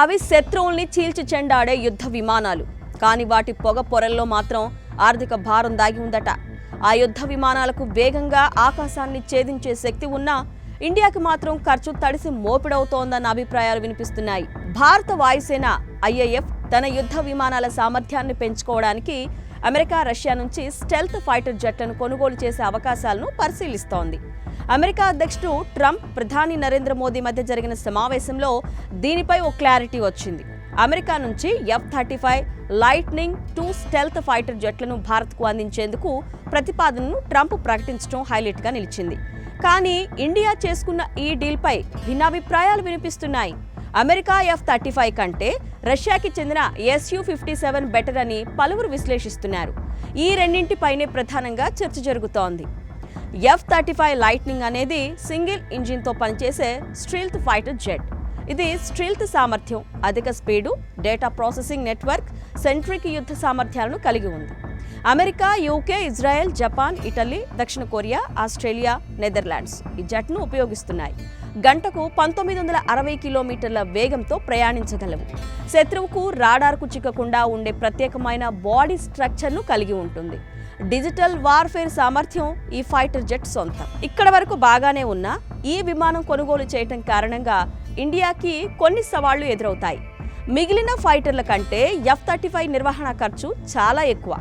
అవి శత్రువుల్ని చీల్చి చెండాడే యుద్ధ విమానాలు. కానీ వాటి పొగ పొరల్లో మాత్రం ఆర్థిక భారం దాగి ఉందట. ఆ యుద్ధ విమానాలకు వేగంగా ఆకాశాన్ని ఛేదించే శక్తి ఉన్నా ఇండియాకి మాత్రం ఖర్చు తడిసి మోపిడవుతోందన్న అభిప్రాయాలు వినిపిస్తున్నాయి. భారత వాయుసేన IAF తన యుద్ధ విమానాల సామర్థ్యాన్ని పెంచుకోవడానికి అమెరికా, రష్యా నుంచి స్టెల్త్ ఫైటర్ జెట్లను కొనుగోలు చేసే అవకాశాలను పరిశీలిస్తోంది. అమెరికా అధ్యక్షుడు ట్రంప్, ప్రధాని నరేంద్ర మోదీ మధ్య జరిగిన సమావేశంలో దీనిపై ఓ క్లారిటీ వచ్చింది. అమెరికా నుంచి F-35 లైట్నింగ్ 2 స్టెల్త్ ఫైటర్ జెట్లను భారత్కు అందించేందుకు ప్రతిపాదనను ట్రంప్ ప్రకటించడం హైలైట్గా నిలిచింది. కానీ ఇండియా చేసుకున్న ఈ డీల్పై భిన్నాభిప్రాయాలు వినిపిస్తున్నాయి. అమెరికా F-35 కంటే రష్యాకి చెందిన Su-57 బెటర్ అని పలువురు విశ్లేషిస్తున్నారు. ఈ రెండింటిపైనే ప్రధానంగా చర్చ జరుగుతోంది. F-35 లైట్నింగ్ అనేది సింగిల్ ఇంజిన్తో పనిచేసే స్టీల్త్ ఫైటర్ జెట్. ఇది స్టీల్త్ సామర్థ్యం, అధిక speed, data processing network centric యుద్ధ సామర్థ్యాలను కలిగి ఉంది. America, UK, Israel, Japan, Italy, దక్షిణ కొరియా, ఆస్ట్రేలియా, నెదర్లాండ్స్ ఈ జెట్ను ఉపయోగిస్తున్నాయి. గంటకు 1960 కిలోమీటర్ల వేగంతో ప్రయాణించగలవు. శత్రువుకు రాడార్కు చిక్కకుండా ఉండే ప్రత్యేకమైన బాడీ స్ట్రక్చర్ను కలిగి ఉంటుంది. డిజిటల్ వార్ఫేర్ సామర్థ్యం ఈ ఫైటర్ జెట్ సొంతం. ఇక్కడ వరకు బాగానే ఉన్నా ఈ విమానం కొనుగోలు చేయటం కారణంగా ఇండియాకి కొన్ని సవాళ్లు ఎదురవుతాయి. మిగిలిన ఫైటర్ల కంటే F-35 నిర్వహణ ఖర్చు చాలా ఎక్కువ.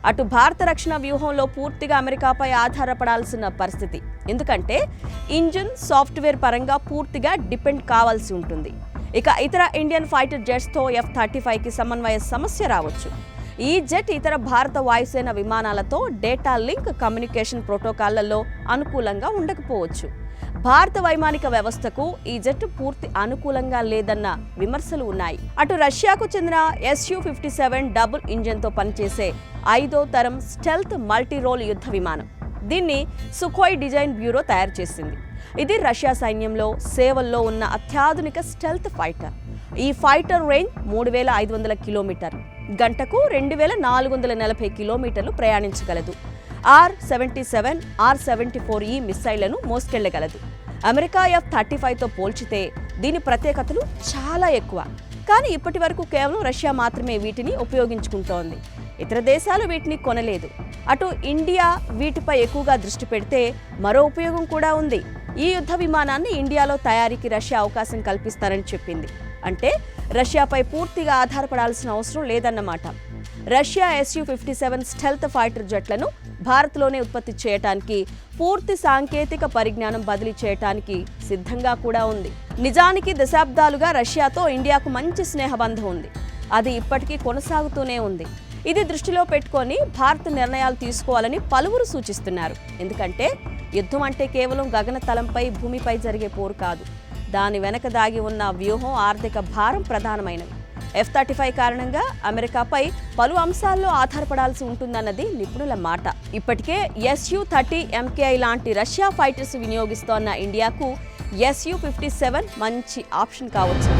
అటు భారత రక్షణ వ్యూహంలో పూర్తిగా అమెరికాపై ఆధారపడాల్సిన పరిస్థితి. ఎందుకంటే ఇంజిన్, సాఫ్ట్వేర్ పరంగా పూర్తిగా డిపెండ్ కావాల్సి ఉంటుంది. ఇక ఇతర ఇండియన్ ఫైటర్ జెట్స్తో F-35కి సమన్వయ సమస్య రావచ్చు. ఈ జెట్ ఇతర భారత వాయుసేన విమానాలతో డేటా లింక్, కమ్యూనికేషన్ ప్రోటోకాల్లలో అనుకూలంగా ఉండకపోవచ్చు. భారత వైమానిక వ్యవస్థకు ఈ జెట్ పూర్తి అనుకూలంగా లేదన్న విమర్శలు ఉన్నాయి. అటు రష్యాకు చెందిన Su-57 డబుల్ ఇంజిన్తో పనిచేసే 5వ తరం స్టెల్త్ మల్టీ రోల్ యుద్ధ విమానం. దీన్ని సుఖోయ్ డిజైన్ బ్యూరో తయారు చేసింది. ఇది రష్యా సైన్యంలో సేవల్లో ఉన్న అత్యాధునిక స్టెల్త్ ఫైటర్. ఈ ఫైటర్ రేంజ్ 3500 కిలోమీటర్లు, గంటకు 2440 కిలోమీటర్లు ప్రయాణించగలదు. R-77, R-74E మిస్సైళ్లను మోసుకెళ్లగలదు. అమెరికా F-35తో పోల్చితే దీని ప్రత్యేకతలు చాలా ఎక్కువ. కానీ ఇప్పటి వరకు కేవలం రష్యా మాత్రమే వీటిని ఉపయోగించుకుంటోంది. ఇతర దేశాలు వీటిని కొనలేదు. అటు ఇండియా వీటిపై ఎక్కువగా దృష్టి పెడితే మరో ఉపయోగం కూడా ఉంది. ఈ యుద్ధ విమానాన్ని ఇండియాలో తయారీకి రష్యా అవకాశం కల్పిస్తారని చెప్పింది. అంటే రష్యాపై పూర్తిగా ఆధారపడాల్సిన అవసరం లేదన్నమాట. రష్యా Su-57 స్టెల్త్ ఫైటర్ జెట్లను భారత్లోనే ఉత్పత్తి చేయడానికి, పూర్తి సాంకేతిక పరిజ్ఞానం బదిలీ చేయడానికి సిద్ధంగా కూడా ఉంది. నిజానికి దశాబ్దాలుగా రష్యాతో ఇండియాకు మంచి స్నేహబంధం ఉంది. అది ఇప్పటికీ కొనసాగుతూనే ఉంది. ఇది దృష్టిలో పెట్టుకొని భారత్ నిర్ణయాలు తీసుకోవాలని పలువురు సూచిస్తున్నారు. ఎందుకంటే యుద్ధం అంటే కేవలం గగనతలంపై, భూమిపై జరిగే పోరు కాదు. దాని వెనక దాగి ఉన్న వ్యూహం, ఆర్థిక భారం ప్రధానమైనవి. F-35 కారణంగా అమెరికాపై పలు అంశాల్లో ఆధారపడాల్సి ఉంటుందన్నది నిపుణుల మాట. ఇప్పటికే Su-30 MKI లాంటి రష్యా ఫైటర్స్ వినియోగిస్తోన్న ఇండియాకు Su-57 మంచి ఆప్షన్ కావచ్చు.